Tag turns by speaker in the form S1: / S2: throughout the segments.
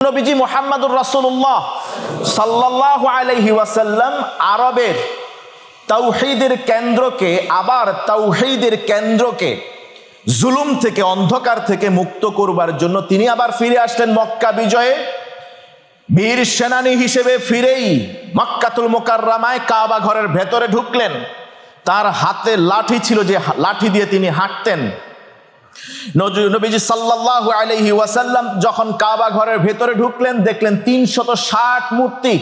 S1: নবীজি মুহাম্মদুর রাসূলুল্লাহ সাল্লাল্লাহু আলাইহি ওয়াসাল্লাম আরবের তাওহীদের কেন্দ্রকে জুলুম থেকে, অন্ধকার থেকে মুক্ত করবার জন্য তিনি আবার ফিরে আসলেন মক্কা বিজয়ে। বীর সেনানী হিসেবে ফিরেই মক্কাতুল মুকাররমায় কাবা ঘরের ভেতরে ঢুকলেন। তার হাতে লাঠি ছিল, যে লাঠি দিয়ে তিনি হাঁটতেন। নবীজি সাল্লাল্লাহু আলাইহি ওয়াসাল্লাম যখন কাবা ঘরের ভেতরে ঢুকলেন, দেখলেন 360 মূর্তি।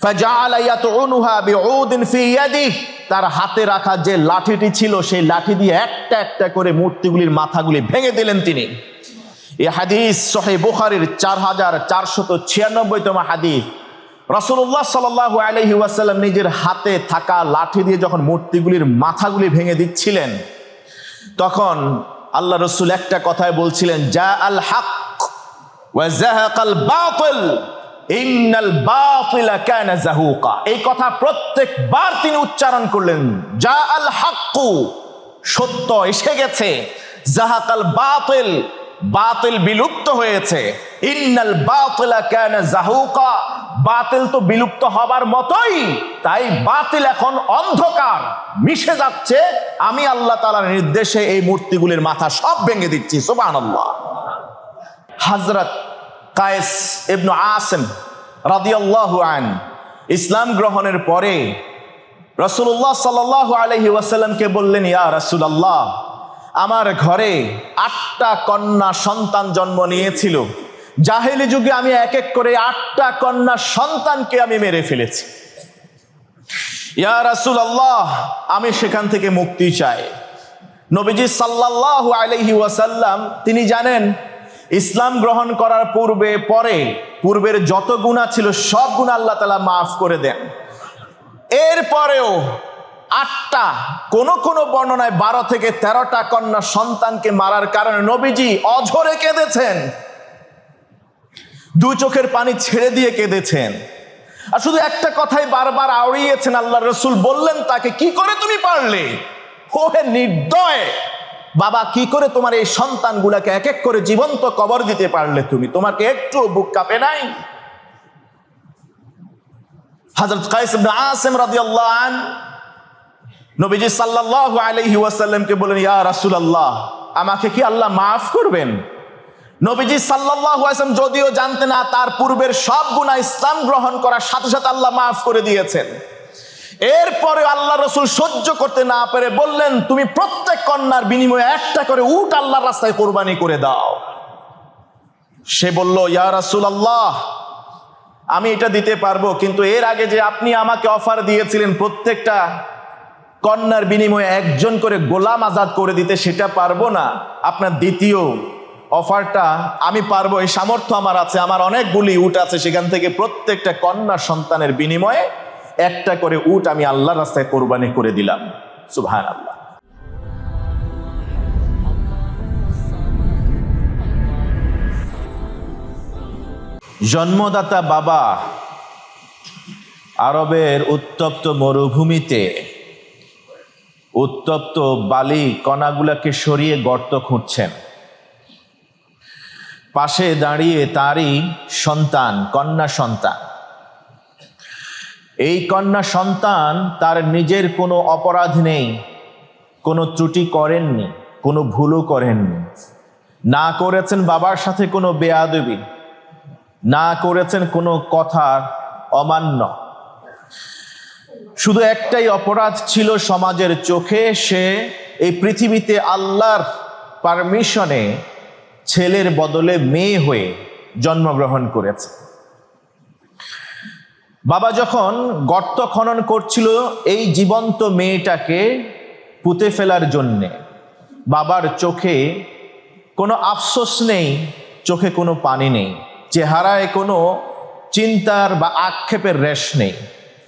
S1: ফাজাআলা ইয়াতুনুহা বিউদিন ফি ইয়াদিহি, তার হাতে রাখা যে লাঠিটি ছিল সেই লাঠি দিয়ে একটা একটা করে মূর্তিগুলির মাথাগুলি ভেঙে দিলেন তিনি। এই হাদিস সহিহ বুখারীর 4496তম হাদিস। রাসূলুল্লাহ সাল্লাল্লাহু আলাইহি ওয়াসাল্লাম নিজের হাতে থাকা লাঠি দিয়ে যখন মূর্তিগুলির মাথাগুলি ভেঙে দিচ্ছিলেন, তখন আল্লাহ রসুল একটা কথাই বলছিলেন, জা আল হক ওয়া যাহাকাল বাতিল ইন্নাল বাতিলা কানা যাহুকা। এই কথা প্রত্যেকবার তিনি উচ্চারণ করলেন। জা আল হক, সত্য এসে গেছে। যাহাকাল বাতিল, বাতিল বিলুপ্ত হয়েছে। ইন্নাল বাতিলা কানা যাহুকা, বাতিল তো বিলুপ্ত হবার মতোই, তাই বাতিল এখন অন্ধকার মিশে যাচ্ছে। আমি আল্লাহ তাআলার নির্দেশে এই মূর্তিগুলির মাথা সব ভেঙে দিচ্ছি। সুবহানাল্লাহ। হযরত কায়েস ইবনে আসিম রাদিয়াল্লাহু আনহু ইসলাম গ্রহণের পরে রাসূলুল্লাহ সাল্লাল্লাহু আলাইহি ওয়াসাল্লামকে বললেন, ইয়া রাসূলুল্লাহ, আমার ঘরে 8টা কন্যা সন্তান জন্ম নিয়েছিল। জাহেলি যুগে আমি এক এক করে 8টা কন্যা সন্তানকে আমি মেরে ফেলেছি। ইয়া রাসূলুল্লাহ, আমি সেখান থেকে মুক্তি চাই। নবীজি সাল্লাল্লাহু আলাইহি ওয়াসাল্লাম তিনি জানেন, ইসলাম গ্রহণ করার পূর্বের যত গুনাহ ছিল সব গুনাহ আল্লাহ তাআলা মাফ করে দেন। এরপরেও 8টা, কোন বর্ণনায় 12 থেকে 13টা কন্যা সন্তানকে মারার কারণে নবীজি অঝরে কেঁদেছেন, 2 চোখের পানি ছেড়ে দিয়ে কেঁদেছেন। আর শুধু একটা কথাই বারবার আওড়িয়েছেন। আল্লাহ রাসূল বললেন তাকে, কি করে তুমি পারলে? ও হে নির্দয় বাবা, কি করে তোমার এই সন্তানগুলাকে এক এক করে জীবন্ত কবর দিতে পারলে তুমি? তোমাকে একটু বুক কাঁপে নাই? হযরত কায়েস ইবনে আসিম রাদিয়াল্লাহু আনহু নবীজি সাল্লাল্লাহু আলাইহি ওয়াসাল্লামকে বলেন, ইয়া রাসূলুল্লাহ, আমাকে কি আল্লাহ মাফ করবেন? নবীজি সাল্লাল্লাহু আলাইহি ওয়াসাল্লাম যদিও জানতেন না, তার পূর্বের সব গুনাহ ইসলাম গ্রহণ করার সাথে সাথে আল্লাহ মাফ করে দিয়েছেন। এরপরে আল্লাহ রাসূল সহ্য করতে না পেরে বললেন, তুমি প্রত্যেক কন্যার বিনিময়ে একটা করে উট আল্লাহর রাস্তায় কোরবানি করে দাও। সে বলল, ইয়া রাসূলুল্লাহ, আমি এটা দিতে পারবো, কিন্তু এর আগে যে আপনি আমাকে অফার দিয়েছিলেন প্রত্যেকটা কন্যার বিনিময়ে একজন করে গোলাম আজাদ করে দিতে, সেটা পারবো না। আপনার দ্বিতীয় অফারটা আমি পারবো, এই সামর্থ্য আমার আছে, আমার অনেকগুলি উট আছে, সেখান থেকে প্রত্যেকটা কন্যা সন্তানের বিনিময়ে একটা করে উট আমি আল্লাহর রাস্তায় কোরবানি করে দিলাম। সুবহানাল্লাহ। জন্মদাতা বাবা আরবের উত্তপ্ত মরুভূমিতে উত্তপ্ত বালি কণাগুলাকে সরিয়ে গর্ত খুঁড়ছেন। পাশে দাঁড়িয়ে তারই সন্তান, কন্যা সন্তান। এই কন্যা সন্তান তার নিজের কোনো অপরাধ নেই, কোনো ত্রুটি করেননি, কোনো ভুলও করেননি। না করেছেন বাবার সাথে কোনো বেয়াদবি, না করেছেন কোনো কথা অমান্য। শুধু একটাই অপরাধ ছিল সমাজের চোখে, সে এই পৃথিবীতে আল্লাহর পারমিশনে ছেলের বদলে মেয়ে হয়ে জন্মগ্রহণ করেছে। বাবা যখন গর্ত খনন করছিল এই জীবন্ত মেয়েটাকে পুঁতে ফেলার জন্যে, বাবার চোখে কোনো আফসোস নেই, চোখে কোনো পানি নেই, চেহারায় কোনো চিন্তার বা আক্ষেপের রেশ নেই।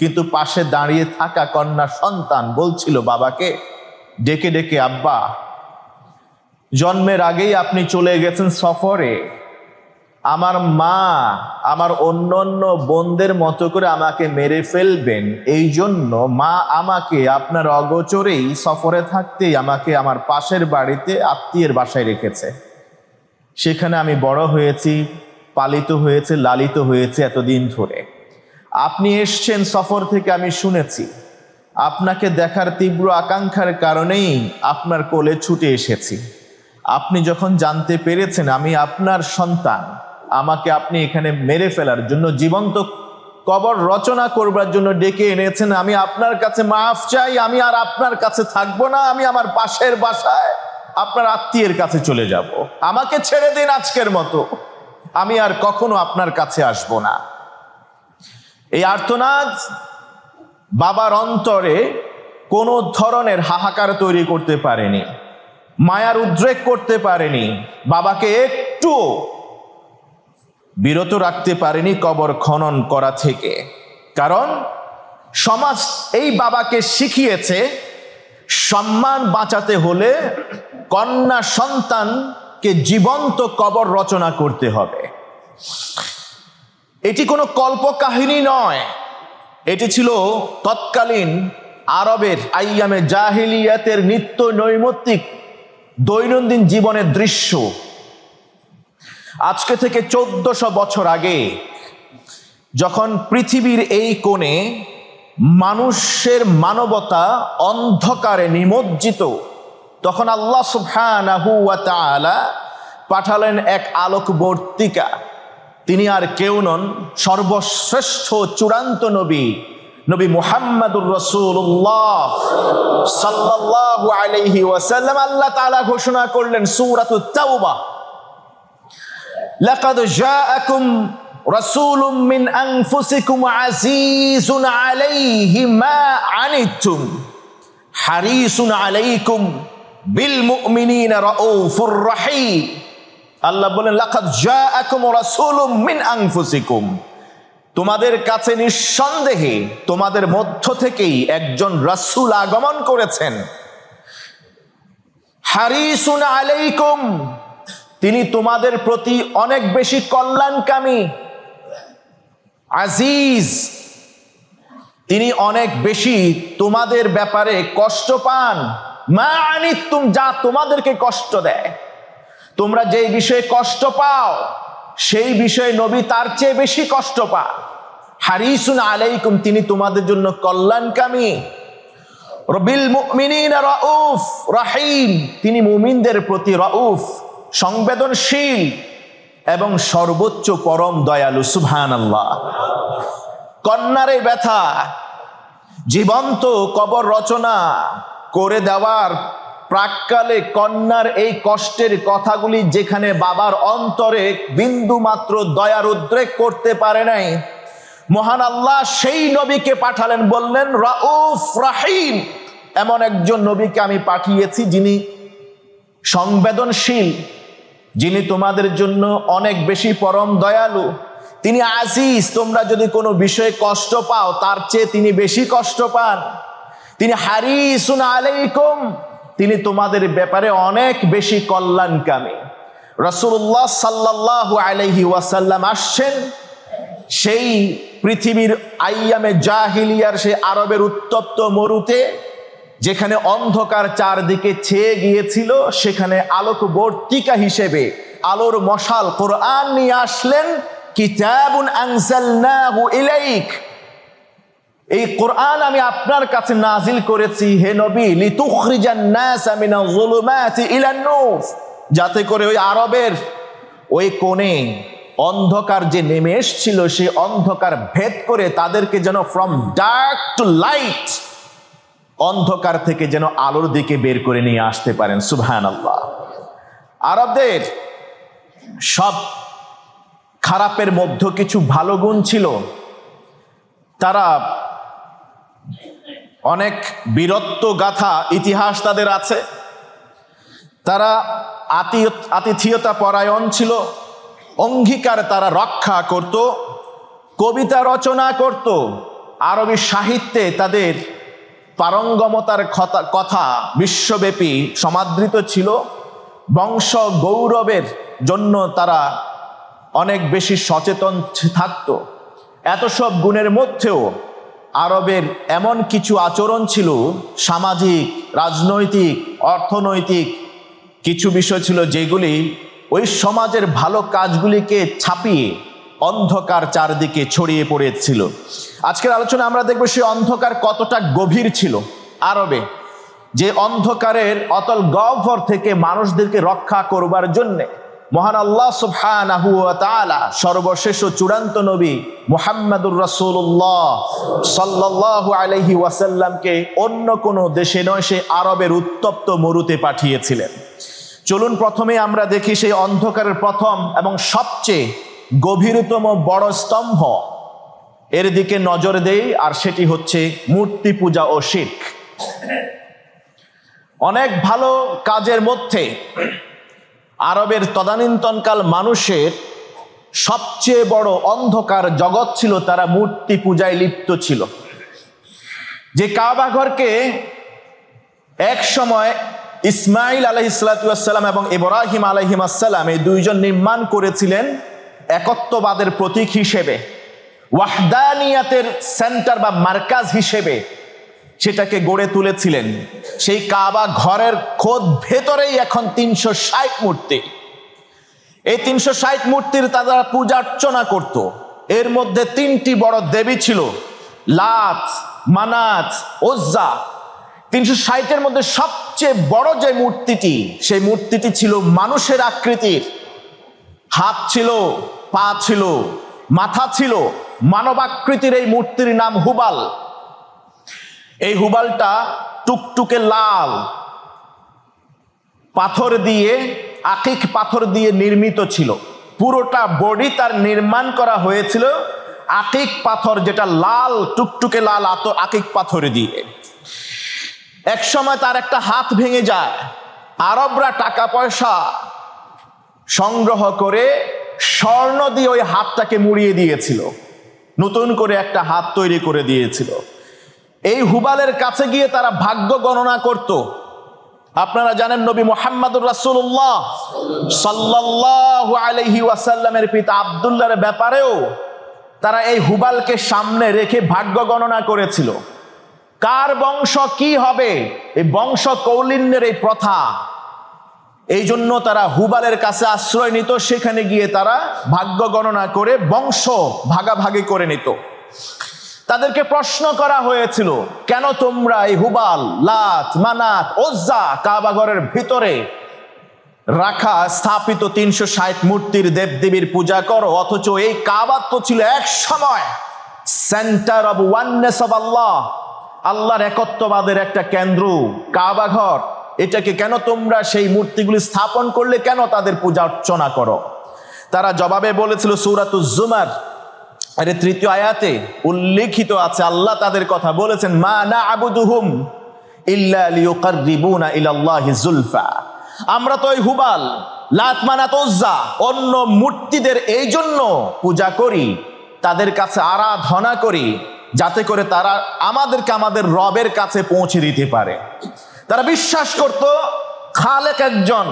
S1: কিন্তু পাশে দাঁড়িয়ে থাকা কন্যা সন্তান বলছিল বাবাকে ডেকে ডেকে, আব্বা, জন্মের আগেই আপনি চলে গেছেন সফরে। আমার মা আমার অন্যান্য বোনদের মতো করে আমাকে মেরে ফেলবেন, এই জন্য মা আমাকে আপনার অগোচরেই সফরে থাকতেই আমাকে আমার পাশের বাড়িতে আত্মীয়ের বাসায় রেখেছে। সেখানে আমি বড় হয়েছি, পালিত হয়েছে, লালিত হয়েছে এতদিন ধরে। আপনি এসছেন সফর থেকে, আমি শুনেছি। আপনাকে দেখার তীব্র আকাঙ্ক্ষার কারণেই আপনার কোলে ছুটে এসেছি। আপনি যখন জানতে পেরেছেন আমি আপনার সন্তান, আমাকে আপনি এখানে মেরে ফেলার জন্য, জীবন্ত কবর রচনা করবার জন্য ডেকে এনেছেন। আমি আপনার কাছে মাফ চাই, আমি আর আপনার কাছে থাকবো না। আমি আমার পাশের বাসায় আপনার আত্মীয়ের কাছে চলে যাব। আমাকে ছেড়ে দিন আজকের মতো, আমি আর কখনো আপনার কাছে আসব না। এই আর্তনাদ বাবার অন্তরে কোনো ধরনের হাহাকার তৈরি করতে পারেনি, মায়ার উদ্রেক করতে পারেনি, বাবাকে একটু বিরত রাখতে পারেনি কবর খনন করা থেকে। কারণ সমাজ এই বাবাকে শিখিয়েছে সম্মান বাঁচাতে হলে কন্যা সন্তানকে জীবন্ত কবর রচনা করতে হবে। এটি কোনো কল্পকাহিনী নয়, এটি ছিল তৎকালীন আরবের আইয়ামে জাহিলিয়াতের নিত্য নৈমিত্তিক দৈনন্দিন জীবনের দৃশ্য। আজকে থেকে 1400 বছর আগে যখন পৃথিবীর এই কোণে মানুষের মানবতা অন্ধকারে নিমজ্জিত, তখন আল্লাহ সুবহানাহু ওয়া তাআলা পাঠালেন এক আলোকবর্তিকা। তিনি আর কেউ নন, সর্বশ্রেষ্ঠ চূড়ান্ত নবী, নবী মুহাম্মদুর রাসূলুল্লাহ সাল্লাল্লাহু আলাইহি ওয়াসাল্লাম। আল্লাহ তাআলা ঘোষণা করলেন সূরাতুত তাওবা, লাকাদ জাআকুম রাসূলুম মিন আনফুসিকুম আজিজুন আলাইহি মা আনিতুম হারিসুন আলাইকুম বিল মুমিনিনা রাউফুর রহিম। আল্লাহ বলেন লাকাদ জাআকুম রাসূলুম মিন আনফুসিকুম, তোমাদের কাছে নিঃসন্দেহে তোমাদের মধ্য থেকেই একজন রাসূল আগমন করেছেন। হারিসুন আলাইকুম, তিনি তোমাদের প্রতি অনেক বেশি কল্যাণকামী। আজিজ, তিনি অনেক বেশি তোমাদের ব্যাপারে কষ্ট পান। মা আনিতুম, যা তোমাদেরকে কষ্ট দেয়, তোমরা যেই বিষয়ে কষ্ট পাও সেই বিষয়ে নবী তার চেয়ে বেশি কষ্ট পান। হারিসুন আলাইকুম, তিনি তোমাদের জন্য কল্যাণকামী। বিল মুমিনিনা রাউফ রহিম, তিনি মুমিনদের প্রতি রাউফ, সংবেদনশীল এবং সর্বোচ্চ পরম দয়ালু। সুবহানাল্লাহ। কন্যার এই ব্যথা, জীবন্ত কবর রচনা করে দেওয়ার প্রাককালে কন্যার এই কষ্টের কথাগুলি যেখানে বাবার অন্তরে বিন্দু মাত্র দয়ার উদ্রেক করতে পারে নাই, মহান আল্লাহ সেই নবীকে পাঠালেন, বললেন রাউফ রহিম, এমন একজন নবীকে আমি পাঠিয়েছি যিনি সংবেদনশীল, যিনি তোমাদের জন্য অনেক বেশি পরম দয়ালু। তিনি আজিজ, তোমরা যদি কোনো বিষয়ে কষ্ট পাও তার চেয়ে তিনি বেশি কষ্ট পান। তিনি হারিসুন আলাইকুম, তিনি তোমাদের ব্যাপারে অনেক বেশি কল্যাণকামী। রাসূলুল্লাহ সাল্লাল্লাহু আলাইহি ওয়াসাল্লাম আসছেন সেই পৃথিবীর আইয়ামে জাহিলিয়ার সেই আরবের উত্তপ্ত মরুতে, যেখানে অন্ধকার চারদিকে ছেয়ে গিয়েছিল, সেখানে আলোকবর্তিকা হিসেবে আলোর মশাল কোরআন নিয়ে আসলেন। কিতাবুন আনজালনাহু ইলাইক, এই কোরআন আমি আপনার কাছে নাজিল করেছি হে নবী, লিতুখরিজান নাসা মিনাজ যুলুমাতি ইলান নূর, যাতে করে ওই আরবের ওই কোণে অন্ধকার যে নেমে এসেছিল সেই অন্ধকার ভেদ করে তাদেরকে যেন ফ্রম ডার্ক টু লাইট, অন্ধকার থেকে যেন আলোর দিকে বের করে নিয়ে আসতে পারেন। সুবহানাল্লাহ। আরবদের সব খারাপের মধ্যে কিছু ভালো গুণ ছিল। তারা অনেক বীরত্ব গাথা ইতিহাস তাদের আছে। তারা আতিথেয়তা পরায়ণ ছিল, অঙ্গীকার তারা রক্ষা করত, কবিতা রচনা করত, আরবি সাহিত্যে তাদের পারঙ্গমতার কথা বিশ্বব্যাপী সমাদৃত ছিল। বংশ গৌরবের জন্য তারা অনেক বেশি সচেতন থাকত। এত সব গুণের মধ্যেও আরবের এমন কিছু আচরণ ছিল, সামাজিক, রাজনৈতিক, অর্থনৈতিক কিছু বিষয় ছিল যেগুলি ওই সমাজের ভালো কাজগুলিকে ছাপিয়ে অন্ধকার চারদিকে ছড়িয়ে পড়েছিল। আজকের আলোচনা আমরা দেখব সেই অন্ধকার কতটা গভীর ছিল আরবে, যে অন্ধকারের অতল গহ্বর থেকে মানুষদেরকে রক্ষা করবার জন্যে মহান আল্লাহ সুবহানাহু ওয়া তাআলা সর্বশেষ ও চূড়ান্ত নবী মুহাম্মাদুর রাসূলুল্লাহ সাল্লাল্লাহু আলাইহি ওয়াসাল্লামকে অন্য কোনো দেশে নয়, সে আরবের উত্তপ্ত মরুতে পাঠিয়েছিলেন। চলুন প্রথমে আমরা দেখি সেই অন্ধকারের প্রথম এবং সবচেয়ে গভীরতম বড় স্তম্ভ এর দিকে নজর দেই, আর সেটি হচ্ছে মূর্তি পূজা ও শিরক। অনেক ভালো কাজের মধ্যে আরবের তদানীন্তনকাল মানুষের সবচেয়ে বড় অন্ধকার জগৎ ছিল, তারা মূর্তি পূজায় লিপ্ত ছিল। যে কাবা ঘরকে এক সময় ইসমাইল আলাইহিসসালাম এবং ইব্রাহিম আলাইহিসসালাম এই দুইজন নির্মাণ করেছিলেন একত্ববাদের প্রতীক হিসেবে, ওয়াহদানিয়াতের সেন্টার বা মার্কাজ হিসেবে সেটাকে গড়ে তুলেছিলেন। সেই কাবা ঘরের খোদ ভেতরেই এখন 360 মূর্তি। এই 360 মূর্তির তারা পূজা অর্চনা করত। এর মধ্যে 3টি বড় দেবী ছিল, লাত, মানাত, উজ্জা। 360-এর মধ্যে সবচেয়ে বড় যে মূর্তিটি, সেই মূর্তিটি ছিল মানুষের আকৃতির। হাত ছিল, পা ছিল, মাথা ছিল, মানবাকৃতির এই মূর্তির নাম হুবাল। এই হুবালটা টুকটুকে লাল পাথর দিয়ে, আকিক পাথর দিয়ে নির্মিত ছিল। পুরোটা বডি তার নির্মাণ করা হয়েছিল আকিক পাথর, যেটা লাল, টুকটুকে লাল আকিক পাথর দিয়ে। এক সময় তার একটা হাত ভেঙে যায়। আরবরা টাকা পয়সা সংগ্রহ করে স্বর্ণ দিয়ে ওই হাতটাকে মুড়িয়ে দিয়েছিল, নতুন করে একটা হাত তৈরি করে দিয়েছিল। এই হুবালের কাছে গিয়ে তারা ভাগ্য গণনা করত। আপনারা জানেন নবী মুহাম্মাদুর রাসূলুল্লাহ সাল্লাল্লাহু আলাইহি ওয়াসাল্লামের পিতা আব্দুল্লাহর ব্যাপারেও তারা এই হুবালকে সামনে রেখে ভাগ্য গণনা করেছিল। কার বংশ কি হবে, এই বংশ কৌলিন্যের এই প্রথা, এই জন্য তারা হুবালের কাছে আশ্রয় নিত। সেখানে গিয়ে তারা ভাগ্য গণনা করে বংশ ভাগাভাগি করে নিত। তাদেরকে প্রশ্ন করা হয়েছিল, কেন তোমরা এই হুবাল, লাত, মানাত, উজ্জা কাবা ঘরের ভিতরে রাখা স্থাপিত 360 মূর্তির দেবদেবীর পূজা করো, অথচ এই কাবা তো ছিল এক সময় সেন্টার অব ওয়াননেস অব আল্লাহ, আল্লাহর একত্ববাদের একটা কেন্দ্র কাবা ঘর। এটাকে কেন তোমরা সেই মূর্তিগুলি স্থাপন করলে, কেন তাদের পূজা অর্চনা করো? তারা জবাবে বলেছিল, সূরাতুজ জুমার এর 3য় আয়াতে উল্লেখিত আছে, আল্লাহ তাদের কথা বলেছেন, মা না'বুদুহুম ইল্লা লিয়ুকাররিবুনা ইলাল্লাহি যুলফা। আমরা তো ওই হুবাল, লাত, মানাত, উজ্জা অন্য মূর্তিদের এই জন্য পূজা করি, তাদের কাছে আরাধনা করি, যাতে করে তারা আমাদেরকে আমাদের রবের কাছে পৌঁছে দিতে পারে। তারা বিশ্বাস করত খালেক একজন,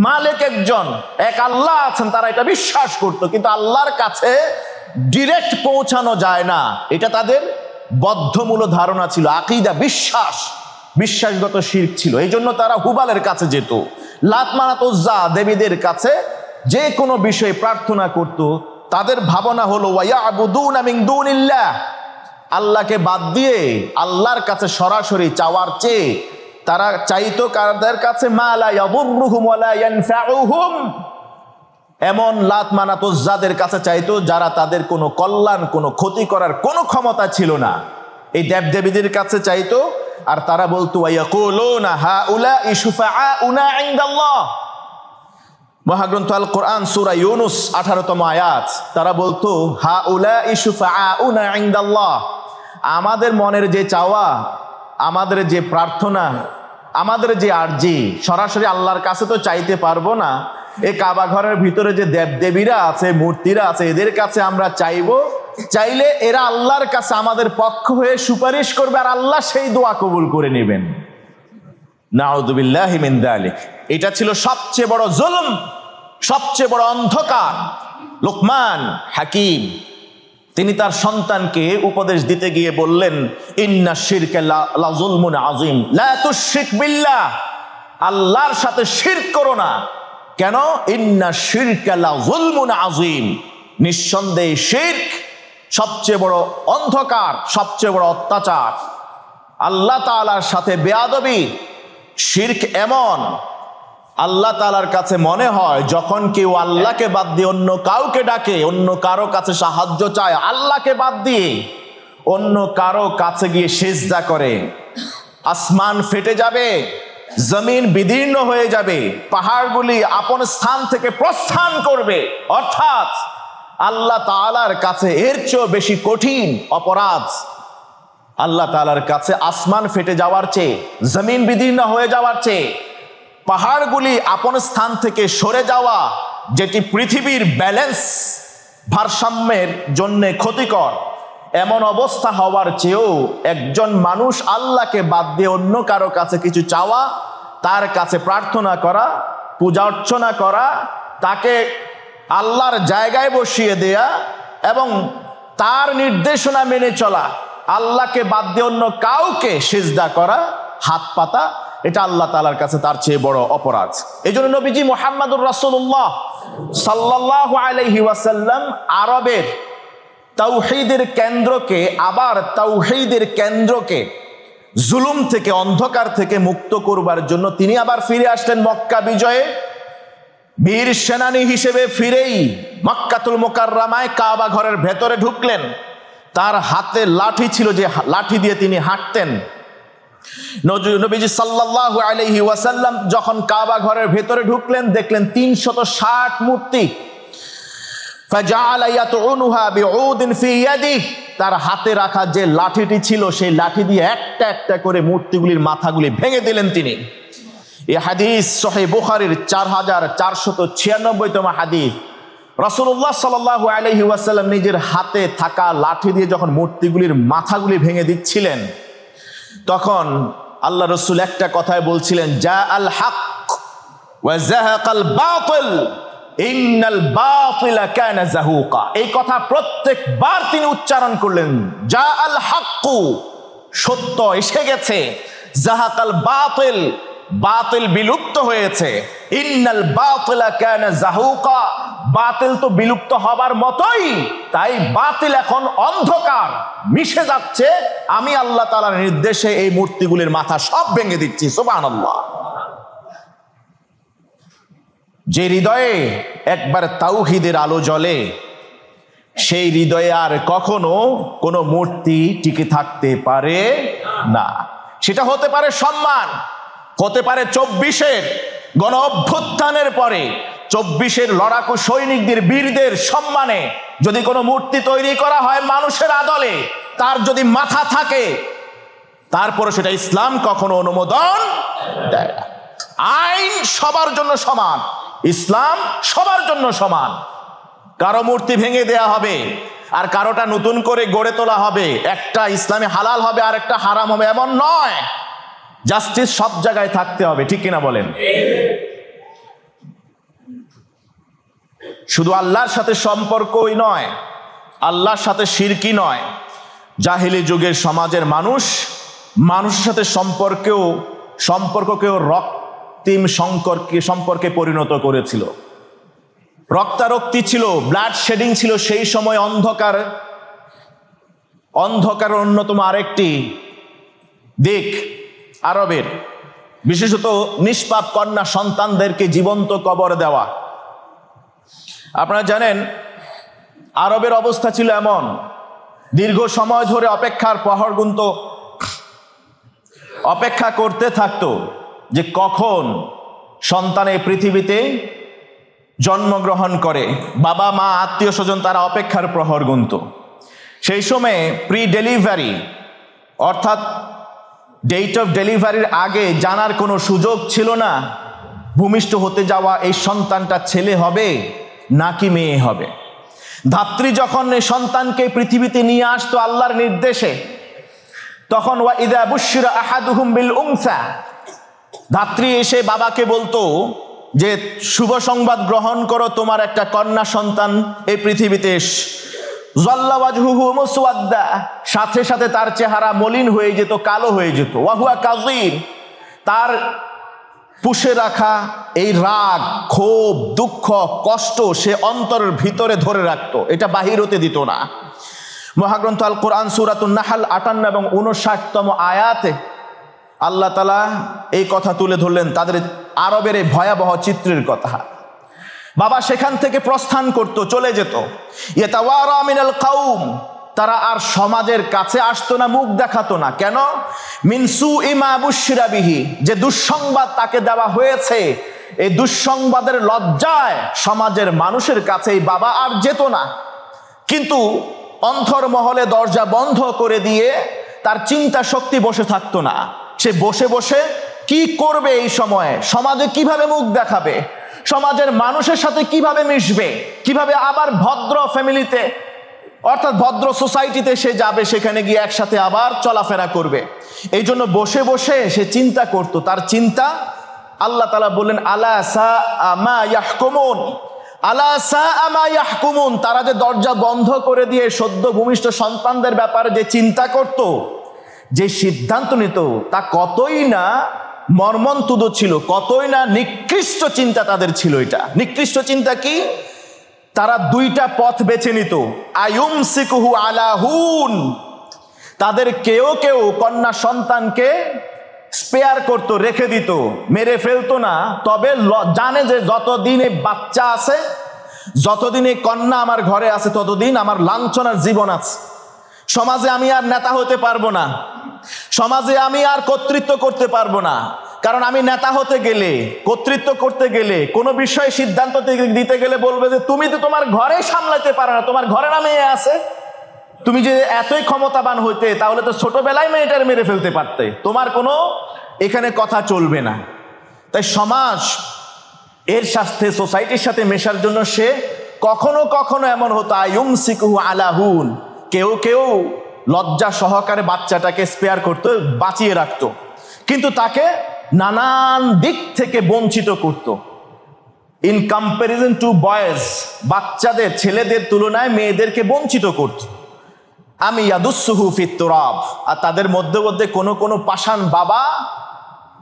S1: মালিক একজন, এক আল্লাহ আছেন, তারা এটা বিশ্বাস করত। কিন্তু আল্লাহর কাছে ডিরেক্ট পৌঁছানো যায় না, এটা তাদের বদ্ধমূল ধারণা ছিল, আকীদা, বিশ্বাসগত শিরক ছিল। এই জন্য তারা হুবালের কাছে যেত, লাত, মানাত, উজ্জা দেবীদের কাছে যে কোনো বিষয়ে প্রার্থনা করত। তাদের ভাবনা হলো ওয়ায়াবুদুনা মিন দুনিল্লাহ, আল্লাহকে বাদ দিয়ে আল্লাহর কাছে সরাসরি চাওয়ার চেয়ে তারা চাইতো কাদের কাছে, মা লা ইয়াদুররুহুম ওয়া লা ইয়ানফাউহুম, এমন লাত, মানাত, উজ্জাদের কাছে চাইতো যারা তাদের কোনো কল্যাণ, কোনো ক্ষতি করার কোনো ক্ষমতা ছিল না। এই দেবদেবীদের কাছে চাইতো, আর তারা বলতো ওয়ায়াকুলুনা হাউলাই শুফাআউনা ইনদাল্লাহ। মহাগ্রন্থ আল কোরআন সূরা ইউনুস 18তম আয়াত, তারা বলতো হাউলাই শুফাআউনা ইনদাল্লাহ, আমাদের মনের যে চাওয়া, আমাদের যে প্রার্থনা, আমাদের যে আরজি, সরাসরি আল্লাহর কাছে তো চাইতে পারবো না। এই কাবা ঘরের ভিতরে যে দেবদেবীরা আছে, মূর্তিরা আছে, এদের কাছে আমরা চাইবো, চাইলে এরা আল্লাহর কাছে আমাদের পক্ষ হয়ে সুপারিশ করবে, আর আল্লাহ সেই দোয়া কবুল করে নেবেন। নাউযু বিল্লাহি মিন যালিক। এটা ছিল সবচেয়ে বড় জুলম, সবচেয়ে বড় অন্ধকার। লোকমান হাকিম তিনি তার সন্তানকে উপদেশ দিতে গিয়ে বললেন, ইন্না শিরকা লা যুলমুন আযীম লা তুশরিক বিল্লাহ, আল্লাহর সাথে শিরক করো না। কেন? ইন্না শিরকা লা যুলমুন আযীম, নিঃসন্দেহে শিরক সবচেয়ে বড় অন্ধকার, সবচেয়ে বড় অত্যাচার। আল্লাহ তাআলার সাথে বেয়াদবি। শিরক এমন, আল্লাহ তাআলার কাছে মনে হয় যখন কেউ আল্লাহকে বাদ দিয়ে অন্য কাউকে ডাকে, অন্য কারো কাছে সাহায্য চায়, আল্লাহকে বাদ দিয়ে অন্য কারো কাছে গিয়ে সিজদা করে, আসমান ফেটে যাবে, জমিন বিদীর্ণ হয়ে যাবে, পাহাড়গুলি আপন স্থান থেকে প্রস্থান করবে। অর্থাৎ আল্লাহ তাআলার কাছে এর চেয়েও বেশি কঠিন অপরাধ। আল্লাহ তাআলার কাছে আসমান ফেটে যাওয়ার চেয়ে, জমিন বিদীর্ণ হয়ে যাওয়ার চেয়ে, পাহাড়গুলি আপন স্থান থেকে সরে যাওয়া, যেটি পৃথিবীর ব্যালেন্স ভারসাম্যের জন্য ক্ষতিকর, এমন অবস্থা হওয়ার চেয়েও একজন মানুষ আল্লাহকে বাদ দিয়ে অন্য কারো কাছে কিছু চাওয়া, তার কাছে প্রার্থনা করা, পূজা অর্চনা করা, তাকে আল্লাহর জায়গায় বসিয়ে দেয়া এবং তার নির্দেশনা মেনে চলা, আল্লাহকে বাদ দিয়ে অন্য কাউকে সিজদা করা, হাত পাতা, এটা আল্লাহ তাআলার কাছে তার চেয়ে বড় অপরাধ। এই জন্য নবীজি মুহাম্মদুর রাসূলুল্লাহ সাল্লাল্লাহু আলাইহি ওয়াসাল্লাম আরবের তাওহীদের কেন্দ্রকে, আবার তাওহীদের কেন্দ্রকে জুলুম থেকে, অন্ধকার থেকে মুক্ত করবার জন্য তিনি আবার ফিরে আসলেন মক্কা বিজয়ে। বীর সেনানী হিসেবে ফিরেই মক্কাতুল মুকাররমায় কাবা ঘরের ভেতরে ঢুকলেন। তার হাতে লাঠি ছিল, যে লাঠি দিয়ে তিনি হাঁটতেন। নবীজি সাল্লাল্লাহু আলাইহি ওয়াসাল্লাম যখন কাবা ঘরের ভেতরে ঢুকলেন, দেখলেন 360 মূর্তি। ফাজাআলা ইয়াতুনুহা বিউদিন ফি ইয়াদিহি, তার হাতে রাখা যে লাঠিটি ছিল সেই লাঠি দিয়ে একটা একটা করে মূর্তিগুলির মাথাগুলি ভেঙে দিলেন তিনি। এই হাদিস সহিহ বুখারীর 4496তম হাদিস। রাসূলুল্লাহ সাল্লাল্লাহু আলাইহি ওয়াসাল্লাম নিজের হাতে থাকা লাঠি দিয়ে যখন মূর্তিগুলির মাথাগুলি ভেঙে দিচ্ছিলেন, তখন আল্লাহ রাসূল একটা কথাই বলছিলেন, জা আল হক ওয়া যাহাকাল বাতিল ইন্নাল বাতিলা কানা যাহুকা। এই কথা প্রত্যেকবার তিনি উচ্চারণ করলেন। জা আল হক, সত্য এসে গেছে, যাহাকাল বাতিল, বাতিল বিলুপ্ত হয়েছে, ইন্নাল বাতিলা কানা যাহুকা, বাতিল তো বিলুপ্ত হবার মতোই, তাই বাতিল এখন অন্ধকার মিশে যাচ্ছে। আমি আল্লাহ তাআলার নির্দেশে এই মূর্তিগুলির মাথা সব ভেঙে দিচ্ছি। সুবহানাল্লাহ। যে হৃদয়ে একবার তাওহীদের আলো জ্বলে, সেই হৃদয়ে আর কখনো কোনো মূর্তি টিকে থাকতে পারে না। সেটা হতে পারে সম্মান, হতে পারে 24-এর গণ অভ্যুত্থানের পরে 24-এর লড়াকু সৈনিকদের, বীরদের সম্মানে যদি কোনো মূর্তি তৈরি করা হয় মানুষের আদলে, তার যদি মাথা থাকে, তারপরে সেটা ইসলাম কখনো অনুমোদন দেয় না। আইন সবার জন্য সমান, ইসলাম সবার জন্য সমান। কারো মূর্তি ভেঙে দেয়া হবে আর কারোটা নতুন করে গড়ে তোলা হবে, একটা ইসলামে হালাল হবে আর একটা হারাম হবে, এমন নয়। জাস্টিস সব জায়গায় থাকতে হবে, ঠিক কিনা বলেন? শুধু আল্লাহর সাথে সম্পর্কই নয়, আল্লাহর সাথে শিরকি নয়, জাহেলি যুগের সমাজের মানুষের সাথে সম্পর্ককেও রক্তিম সম্পর্কে পরিণত করেছিল। রক্তারক্তি ছিল, ব্লাড শেডিং ছিল সেই সময়। অন্ধকার অন্যতম আরেকটি দিক আরবের, বিশেষত নিষ্পাপ কন্যা সন্তানদেরকে জীবন্ত কবর দেওয়া। আপনারা জানেন আরবের অবস্থা ছিল এমন, দীর্ঘ সময় ধরে অপেক্ষার প্রহর গুনতো, অপেক্ষা করতে থাকতো যে কখন সন্তান এই পৃথিবীতে জন্মগ্রহণ করে। বাবা মা আত্মীয় স্বজন তারা অপেক্ষার প্রহর গুনতো। সেই সময়ে প্রি ডেলিভারি অর্থাৎ ডেট অফ ডেলিভারির আগে জানার কোনো সুযোগ ছিল না ভূমিষ্ঠ হতে যাওয়া এই সন্তানটা ছেলে হবে নাকি মেয়ে হবে। ধাত্রী যখন এই সন্তানকে পৃথিবীতে নিয়ে আসতো আল্লাহর নির্দেশে, তখন ওয়া ইযা বুশিরা আহাদুহুম বিল উনসা, ধাত্রী এসে বাবাকে বলতো যে শুভ সংবাদ গ্রহণ করো, তোমার একটা কন্যা সন্তান এই পৃথিবীতে যাল্লা ওয়াজহুহু মুসওয়াদ্দা, সাথে সাথে তার চেহারা মলিন হয়ে যেত, কালো হয়ে যেত। ওয়া হুয়া কাযীম, তার পুষে রাখা এই রাগ, ক্ষোভ, দুঃখ, কষ্ট সে অন্তরের ভিতরে ধরে রাখতো, এটা বাহির হতে দিত না। মহাগ্রন্থ আল কোরআন সূরাতুন নাহল 58 এবং 59তম আয়াতে আল্লাহ তাআলা এই কথা তুলে ধরলেন, তাদের আরবের এই ভয়াবহ চিত্রের কথা। বাবা সেখান থেকে প্রস্থান করত, চলে যেত। ইয়াতাওয়ারা মিনাল কওম, তারা আর সমাজের কাছে আসতো না, মুখ দেখাতো না। কেন? মিন সুই মা বুশিরা বিহি, যে দুঃসংবাদ তাকে দেওয়া হয়েছে, এই দুঃসংবাদের লজ্জায় সমাজের মানুষের কাছে এই বাবা আর যেত না। কিন্তু অন্তর্মহলে দরজা বন্ধ করে দিয়ে তার চিন্তা শক্তি বসে থাকতো না। সে বসে বসে কি করবে, এই সময়ে সমাজে কিভাবে মুখ দেখাবে, সমাজের মানুষের সাথে কিভাবে মিশবে, কিভাবে আবার ভদ্র ফ্যামিলিতে অর্থাৎ ভদ্র সোসাইটিতে সে যাবে, সেখানে গিয়ে একসাথে আবার চলাফেরা করবে। এই জন্য বসে বসে সে চিন্তা করত। তার চিন্তা, আল্লাহ তাআলা বললেন আলা সাআ মা ইয়াহকুমুন, আলা সাআ মা ইয়াহকুমুন, তারা যে দরজা বন্ধ করে দিয়ে সদ্য ভূমিষ্ঠ সন্তানদের ব্যাপারে যে চিন্তা করত, যে সিদ্ধান্ত নিত, তা কতই না মর্মন্তুদ ছিল, কতই না নিকৃষ্ট চিন্তা তাদের ছিল। এটা নিকৃষ্ট চিন্তা কি? তারা দুইটা পথ বেছে নিত। আয়ুমসিকুহু আলা হুন, তাদের কেউ কেউ কন্যা সন্তানকে স্পেয়ার করতো, রেখে দিত, মেরে ফেলতো না। তবে জানে যে যতদিন এই বাচ্চা আছে, যতদিন এই কন্যা আমার ঘরে আছে, ততদিন আমার লাঞ্ছনার জীবন আছে। সমাজে আমি আর নেতা হতে পারবো না, সমাজে আমি আর কর্তৃত্ব করতে পারবো না। কারণ আমি নেতা হতে গেলে, কর্তৃত্ব করতে গেলে, কোনো বিষয়ে সিদ্ধান্ত দিতে গেলে বলবে যে তুমি তো তোমার ঘরে সামলাতে পারো না, তোমার ঘরে না মেয়ে আছে, তুমি যে এতই ক্ষমতাবান হইতে, তাহলে তো ছোটবেলায় মেয়েটার মেরে ফেলতে পারতে, তোমার কোনো এখানে কথা চলবে না। তাই সমাজ এর সাথে, সোসাইটির সাথে মেশার জন্য সে কখনো কখনো এমন হতো আয়ুমসিকুহু আলা হুন, কেউ কেউ লজ্জা সহকারে বাচ্চাটাকে স্পেয়ার করতো, বাঁচিয়ে রাখতো, কিন্তু তাকে নানান দিক থেকে বঞ্চিত করত। ইন কম্পারিজন টু বয়েজ, বাচ্চাদের, ছেলেদের তুলনায় মেয়েদেরকে বঞ্চিত করত। আমি ইয়াদুসসুহু ফিত তুরাব, আর তাদের মধ্যে মধ্যে কোনো কোনো পাষাণ বাবা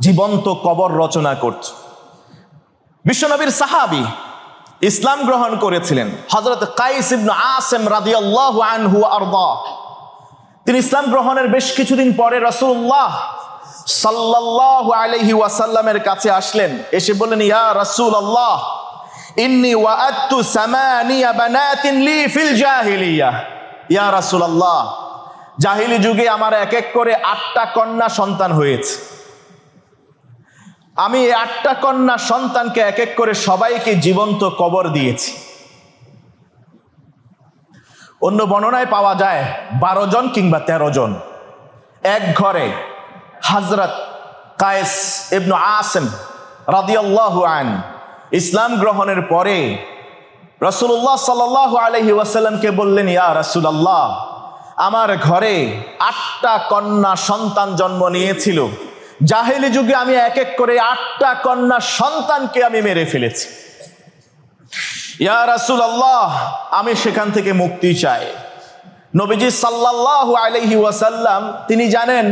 S1: জীবন্ত কবর রচনা করত। বিশ্বনবীর সাহাবী ইসলাম গ্রহণ করেছিলেন হযরত কাইস ইবনে আসিম রাদিয়াল্লাহু আনহু আরদা। তিনি ইসলাম গ্রহণের বেশ কিছুদিন পরে রাসূলুল্লাহ সাল্লাল্লাহু আলাইহি ওয়াসাল্লামের কাছে আসলেন। এসে বললেন, ইয়া রাসূলুল্লাহ, ইন্নী ওয়াআদতু সামানিয়া বানাতিন লি ফিল জাহিলিয়াহ। ইয়া রাসূলুল্লাহ, জাহিলি যুগে আমার এক এক করে 8টা কন্যা সন্তান হয়েছে। আমি এই 8টা কন্যা সন্তানকে এক এক করে সবাইকে জীবন্ত কবর দিয়েছি। অন্য বর্ণনায় পাওয়া যায় 12 জন কিংবা 13 জন এক ঘরে। হযরত কায়েস ইবনে আসিম রাদিয়াল্লাহু আন ইসলাম গ্রহণের পরে রাসূলুল্লাহ সাল্লাল্লাহু আলাইহি ওয়াসাল্লামকে বললেন, ইয়া রাসূলুল্লাহ, আমার ঘরে 8টা কন্যা সন্তান জন্ম নিয়েছিল। জাহেলি যুগে আমি এক এক করে 8টা কন্যা সন্তানকে আমি মেরে ফেলেছি। ইয়া রাসূলুল্লাহ, আমি সেখান থেকে মুক্তি চাই। নবীজি সাল্লাল্লাহু আলাইহি ওয়াসাল্লাম তিনি জানেন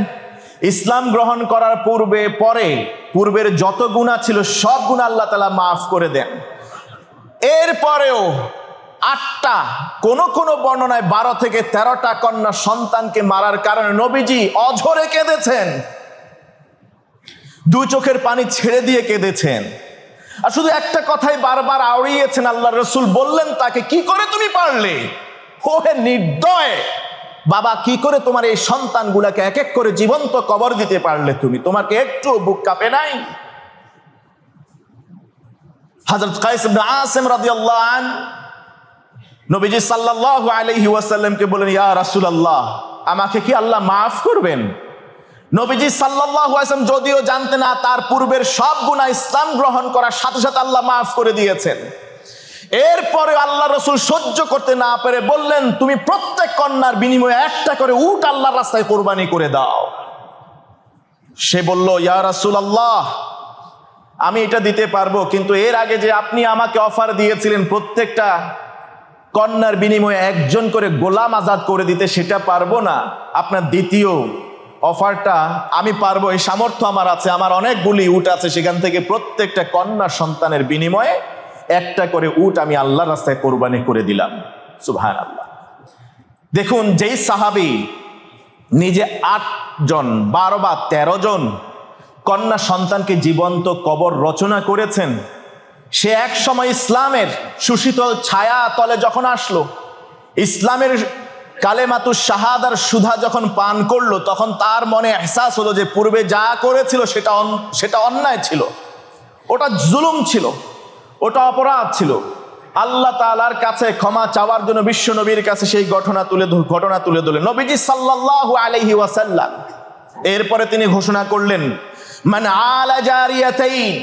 S1: ইসলাম গ্রহণ করার পূর্বে পরে পূর্বের যত গুনাহ ছিল সব গুনাহ আল্লাহ তাআলা মাফ করে দেন। এরপরেও 8টা, কোন কোন বর্ণনায় 12 থেকে 13টা কন্যা সন্তানকে মারার কারণে নবীজি অঝরে কেঁদেছেন, 2 চোখের পানি ছেড়ে দিয়ে কেঁদেছেন। আর শুধু একটা কথাই বারবার আওড়িয়েছেন। আল্লাহর রাসূল বললেন তাকে, কি করে তুমি পারলে? ওহে নির্দয় বাবা, কি করে তোমার এই সন্তানগুলাকে এক এক করে জীবন্ত কবর দিতে পারলে তুমি? তোমাকে একটু বুক কাঁপে নাই? হযরত কায়েস ইবনে আসিম রাদিয়াল্লাহু আন নবীজি সাল্লাল্লাহু আলাইহি ওয়াসাল্লামকে বলেন, ইয়া রাসূলুল্লাহ, আমাকে কি আল্লাহ মাফ করবেন? নবীজি সাল্লাল্লাহু আলাইহি ওয়াসাল্লাম যদিও জানতেন না, তার পূর্বের সব গুনাহ ইসলাম গ্রহণ করার সাথে সাথে আল্লাহ মাফ করে দিয়েছেন। এরপরে আল্লাহ রাসূল সহ্য করতে না পেরে বললেন, তুমি প্রত্যেক কন্যার বিনিময়ে 1টা করে উট আল্লাহর রাস্তায় কোরবানি করে দাও। সে বলল, ইয়া রাসূলুল্লাহ, আমি এটা দিতে পারবো, কিন্তু এর আগে যে আপনি আমাকে অফার দিয়েছিলেন প্রত্যেকটা কন্যার বিনিময়ে 1জন করে গোলাম আজাদ করে দিতে, সেটা পারবো না। আপনার দ্বিতীয় অফারটা আমি পারবো, এই সামর্থ্য আমার আছে, আমার অনেকগুলি উট আছে, সেখান থেকে প্রত্যেকটা কন্যা সন্তানের বিনিময়ে একটা করে উট আমি আল্লাহর রাস্তায় কোরবানি করে দিলাম। সুবহানাল্লাহ। দেখুন, যেই সাহাবী নিজে 8 জন 12 বা 13 জন কন্যা সন্তানকে জীবন্ত কবর রচনা করেছেন, সে এক সময় ইসলামের সুশীতল ছায়া তলে যখন আসলো, ইসলামের কালেমাতুশ শাহাদার সুধা যখন পান করলো, তখন তার মনে এহসাস হলো যে পূর্বে যা করেছিল সেটা অন্যায় ছিল, ওটা জুলুম ছিল, ওটা অপরাধ ছিল। আল্লাহ তাআলার কাছে ক্ষমা চাওয়ার জন্য বিশ্ব নবীর কাছে সেই ঘটনা তুলে ধরলেন নবীজি সাল্লাল্লাহু আলাইহি ওয়াসাল্লাম। এরপরে তিনি ঘোষণা করলেন, মান আলা জারিয়াতাইন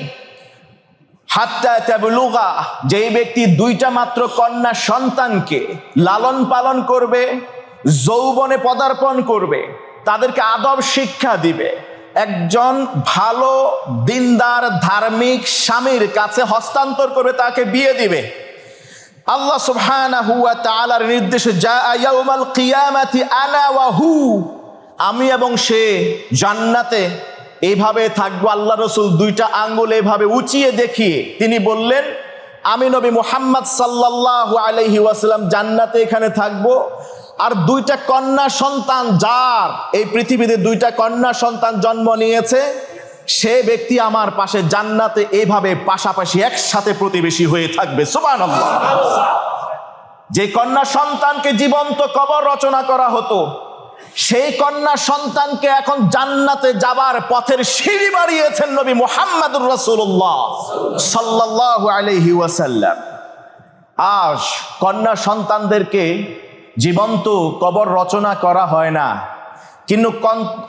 S1: হাত্তা তাবলুগা, যেই ব্যক্তি 2টা মাত্র কন্যা সন্তানকে লালন পালন করবে, যৌবনে পদার্পণ করবে, তাদেরকে আদব শিক্ষা দিবে, একজন ভালো দিনদার ধার্মিক স্বামীর কাছে হস্তান্তর করবে, তাকে বিয়ে দিবে, আল্লাহ সুবহানাহু ওয়া তাআলার নির্দেশে জা ইয়াউমাল কিয়ামাতি আনা ওয়া হু, আমি এবং সে জান্নাতে এইভাবে থাকবো। আল্লাহ রসুল 2টা আঙ্গুল এইভাবে উঁচিয়ে দেখিয়ে তিনি বললেন, আমি নবী মুহাম্মদ সাল্লাল্লাহু আলাইহি ওয়াসাল্লাম জান্নাতে এখানে থাকবো, আর 2টা কন্যা সন্তান, যার এই পৃথিবীতে 2টা কন্যা সন্তান জন্ম নিয়েছে, সে ব্যক্তি আমার পাশে জান্নাতে এইভাবে পাশাপাশি একসাথে প্রতিবেশী হয়ে থাকবে। সুবহানাল্লাহ। যে কন্যা সন্তানকে জীবন্ত কবর রচনা করা হতো, সেই কন্যা সন্তানকে এখন জান্নাতে যাবার পথের সিঁড়ি বাড়িয়েছেন নবী মুহাম্মদুর রাসূলুল্লাহ সাল্লাল্লাহু আলাইহি ওয়াসাল্লাম। আজ কন্যা সন্তানদেরকে জীবন্ত কবর রচনা করা হয় না, কিন্তু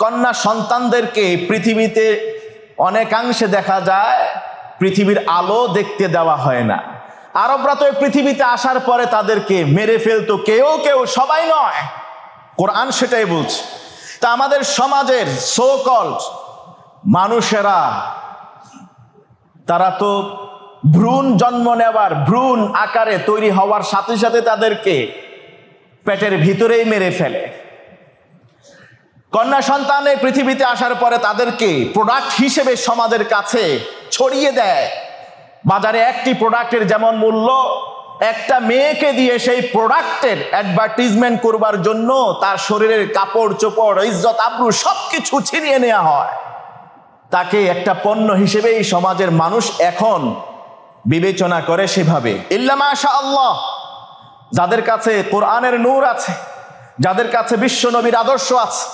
S1: কন্যা সন্তানদেরকে পৃথিবীতে অনেকাংশে দেখা যায় পৃথিবীর আলো দেখতে দেওয়া হয় না। আরবরা তো পৃথিবীতে আসার পরে তাদেরকে মেরে ফেলতো, কেউ, সবাই নয়, কোরআন সেটাই বলছে। তা আমাদের সমাজের সো কল্ড মানুষেরা, তারা তো ভ্রূণ জন্ম নেওয়ার, ভ্রূণ আকারে তৈরি হওয়ার সাথে সাথে তাদেরকে পেটের ভিতরেই মেরে ফেলে। কন্যা সন্তানের পৃথিবীতে আসার পরে তাদেরকে প্রোডাক্ট হিসেবে সমাজের কাছে ছড়িয়ে দেয়। বাজারে একটি প্রোডাক্টের যেমন মূল্য, একটা মেয়েকে দিয়ে সেই প্রোডাক্টের অ্যাডভার্টিজমেন্ট করবার জন্য তার শরীরের কাপড় চোপড়, ইজ্জত আবরু সবকিছু ছিনিয়ে নেওয়া হয়। তাকে একটা পণ্য হিসেবে এই সমাজের মানুষ এখন বিবেচনা করে সেভাবে। ইল্লা মাশাআল্লাহ, যাদের কাছে কোরআনের নূর আছে, যাদের কাছে বিশ্ব নবীর আদর্শ আছে,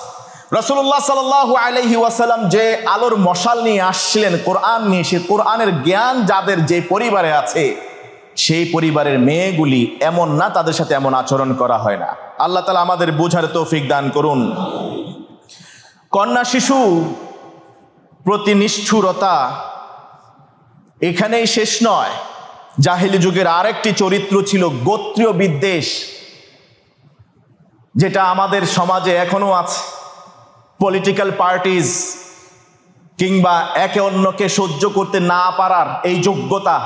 S1: রাসূলুল্লাহ সাল্লাল্লাহু আলাইহি ওয়াসাল্লাম যে আলোর মশাল নিয়ে আসছিলেন, কোরআন নিয়ে, সে কোরআনের জ্ঞান যাদের যে পরিবারে আছে, সেই পরিবারের মেয়েগুলি এমন না, তাদের সাথে এমন আচরণ করা হয় না। আল্লাহ তাআলা আমাদের বোঝার তৌফিক দান করুন। কন্যা শিশু প্রতি নিষ্ঠুরতা এখানেই শেষ নয়। জাহেলি যুগের আরেকটি চরিত্র ছিল গোত্রীয় বিদ্বেষ, যেটা আমাদের সমাজে এখনো আছে। পলিটিক্যাল পার্টিজ কিংবা একে অন্যকে সহ্য করতে না পারার এই যোগ্যতা,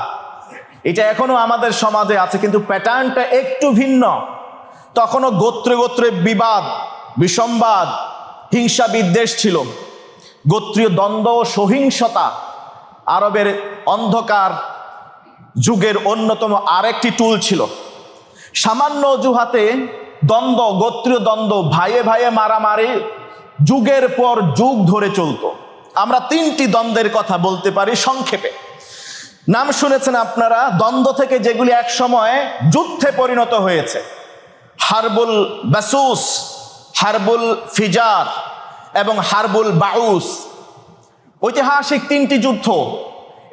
S1: এটা এখনো আমাদের সমাজে আছে, কিন্তু প্যাটার্নটা একটু ভিন্ন। তখনও গোত্রে বিবাদ, বিসম্বাদ, হিংসা বিদ্বেষ ছিল। গোত্রীয় দ্বন্দ্ব ও সহিংসতা আরবের অন্ধকার যুগের অন্যতম আরেকটি টুল ছিল। সামান্য অজুহাতে দ্বন্দ্ব, গোত্রীয় দ্বন্দ্ব, ভাইয়ে ভাইয়ে মারামারি যুগের পর যুগ ধরে চলতো। আমরা 3টি দ্বন্দ্বের কথা বলতে পারি সংক্ষেপে। নাম শুনেছেন আপনারা, দ্বন্দ্ব থেকে যেগুলি এক সময় যুদ্ধে পরিণত হয়েছে: হারবুল বাসুস, হারবুল ফিজার এবং হারবুল বাউস। ঐতিহাসিক 3টি যুদ্ধ।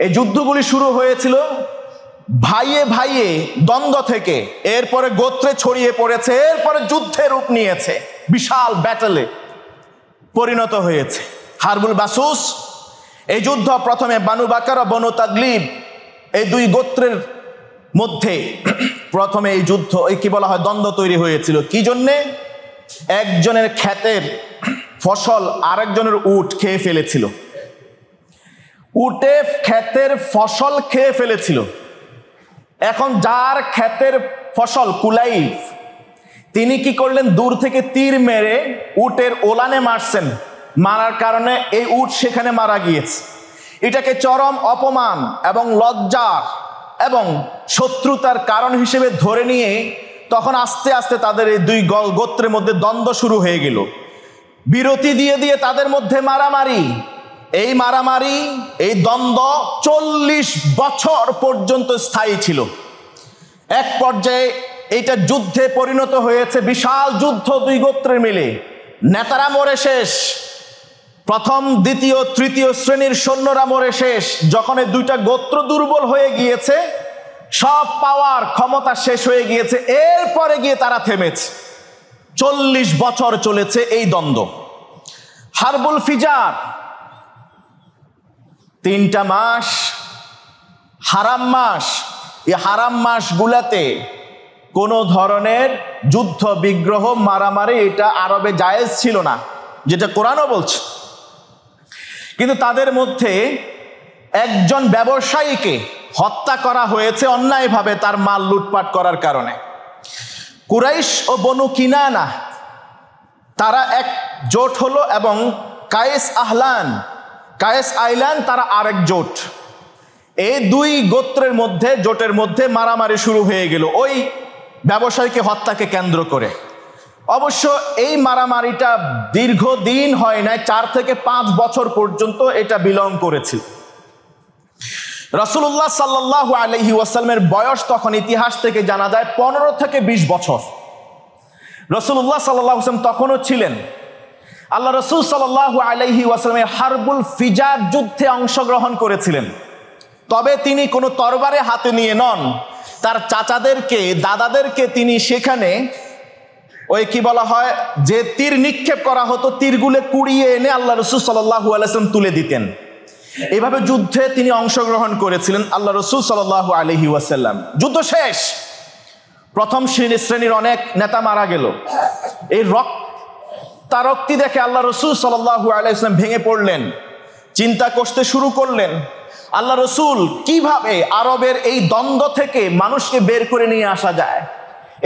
S1: এই যুদ্ধগুলি শুরু হয়েছিল ভাইয়ে ভাইয়ে দ্বন্দ্ব থেকে, এরপরে গোত্রে ছড়িয়ে পড়েছে, এরপরে যুদ্ধের রূপ নিয়েছে, বিশাল ব্যাটেলে পরিণত হয়েছে। হারবুল বাসুস, এই যুদ্ধ প্রথমে বানু বাকর ও বনু তাগলিব, এই 2 গোত্রের মধ্যে প্রথমে এই যুদ্ধ, কি বলা হয়, দ্বন্দ্ব তৈরি হয়েছিল। কি জন্যে? একজনের ক্ষেতের ফসল আরেকজনের উট খেয়ে ফেলেছিল। উটে ক্ষেতের ফসল খেয়ে ফেলেছিল। এখন যার ক্ষেতের ফসল কুলাইব, তিনি কি করলেন, দূর থেকে তীর মেরে উটের ওলানে মারছেন, মারার কারণে এই উট সেখানে মারা গিয়েছে। এটাকে চরম অপমান এবং লজ্জার এবং শত্রুতার কারণ হিসেবে ধরে নিয়ে তখন আস্তে আস্তে তাদের এই দুই গোত্রের মধ্যে দ্বন্দ্ব শুরু হয়ে গেল। বিরতি দিয়ে দিয়ে তাদের মধ্যে মারামারি, এই দ্বন্দ্ব 40 বছর পর্যন্ত স্থায়ী ছিল। এক পর্যায়ে এইটা যুদ্ধে পরিণত হয়েছে, বিশাল যুদ্ধ, দুই গোত্রের মিলে। নেতারা মরে শেষ, প্রথম দ্বিতীয় তৃতীয় শ্রেণীর সৈন্যরা মরে শেষ। যখন এই দুইটা গোত্র দুর্বল হয়ে গিয়েছে, সব পাওয়ার ক্ষমতা শেষ হয়ে গিয়েছে, এরপরে গিয়ে তারা থেমেছে। 40 বছর চলেছে এই দ্বন্দ্ব। হারবুল ফিজার, 3টা মাস হারাম মাস। এই হারাম মাসগুলাতে কোনো ধরনের যুদ্ধ বিগ্রহ মারামারি এটা আরবে জায়েজ ছিল না, যেটা কোরআনও বলছে। কিন্তু তাদের মধ্যে একজন ব্যবসায়ীকে হত্যা করা হয়েছে অন্যায়ভাবে তার মাল লুটপাট করার কারণে। কুরাইশ ও বনু কিনানা তারা এক জোট হলো এবং কায়েস আইলান তারা আরেক জোট। এই দুই গোত্রের মধ্যে, জোটের মধ্যে মারামারি শুরু হয়ে গেল ওই ব্যবসায়ীকে হত্যাকে কেন্দ্র করে। অবশ্য এই মারামারিটা দীর্ঘদিন হয় নাই, 4 থেকে 5 বছর পর্যন্ত এটা বিলং করেছিল। রাসূলুল্লাহ সাল্লাল্লাহু আলাইহি ওয়াসাল্লামের বয়স তখন ইতিহাস থেকে জানা যায় 15 থেকে 20 বছর। রাসূলুল্লাহ সাল্লাল্লাহু আলাইহি ওয়াসাল্লাম তখনও ছিলেন। আল্লাহ রাসূল সাল্লাল্লাহু আলাইহি ওয়াসাল্লামের হারবুল ফিজার যুদ্ধে অংশগ্রহণ করেছিলেন। তবে তিনি কোনো তরবারে হাতে নিয়ে নন, তার চাচাদেরকে, দাদাদেরকে তিনি সেখানে ওই কি বলা হয় যে তীর নিক্ষেপ করা হতো, তীরগুলো কুড়িয়ে এনে আল্লাহ রাসূল সাল্লাল্লাহু আলাইহি ওয়াসাল্লাম তুলে দিতেন। এইভাবে যুদ্ধে তিনি অংশগ্রহণ করেছিলেন আল্লাহ রাসূল সাল্লাল্লাহু আলাইহি ওয়াসাল্লাম। যুদ্ধ শেষ, প্রথম শ্রেণীর অনেক নেতা মারা গেল। এই রক্তারক্তি দেখে আল্লাহ রাসূল সাল্লাল্লাহু আলাইহি ওয়াসাল্লাম ভেঙে পড়লেন, চিন্তা করতে শুরু করলেন আল্লাহ রাসূল কিভাবে আরবের এই দ্বন্দ্ব থেকে মানুষকে বের করে নিয়ে আসা যায়,